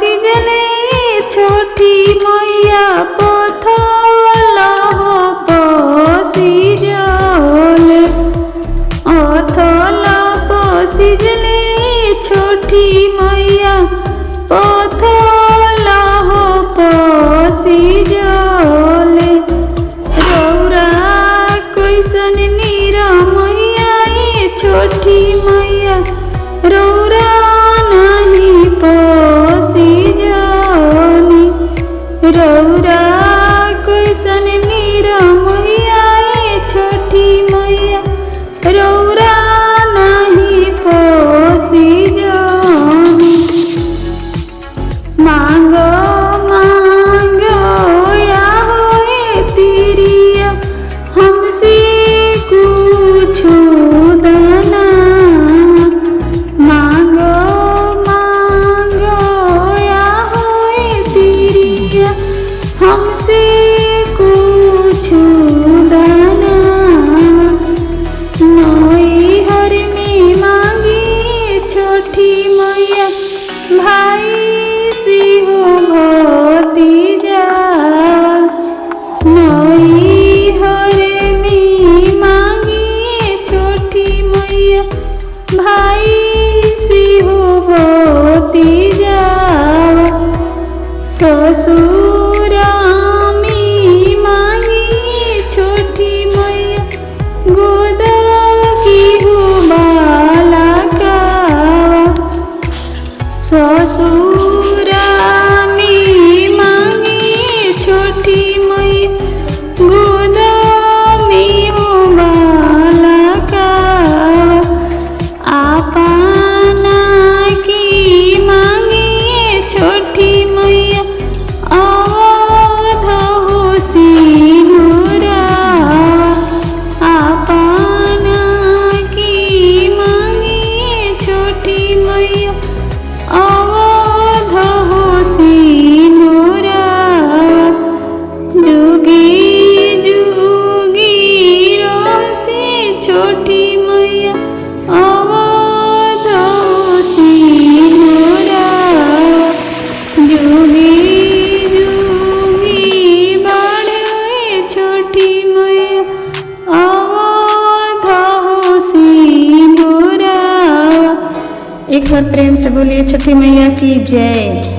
सिजले छोटी मैया पथल सिजले अथल सिजले छोटी मैया पथल सिजले रौरा कैसन नीरा मैया छोटी मैया रौरा नहीं पसिजनी रौरा कैसन नीरा मैया छोटी मैया रौरा नहीं पसिजनी मांगो मांगो या होए तिरिया हमसे कुछ दाना मांगो मांगो या होए तिरिया हमसे कुछ दाना नई हर में मांगी छोटी मैया भाई सिंह भतीजा नई हर में मांगी छोटी मैया भाई सिंह भतीजा ससुरामी मांगी छोटी मैया गोद की हो बालका ससुरामी मांगी छोटी मैया गोद में हो बालका आपना की मांगी छोटी मैया अवध हो सिंदूरा आपना की मांगी छोटी मैया अवध हो सिंदूरा जुगी जुगी रोसे छोटी मैया अवध हो सिंदूरा जुगी जुगी बाड़े छोटी मैया अवध हो सिंदूरा। एक बार प्रेम से बोलिए छठी मैया की जय।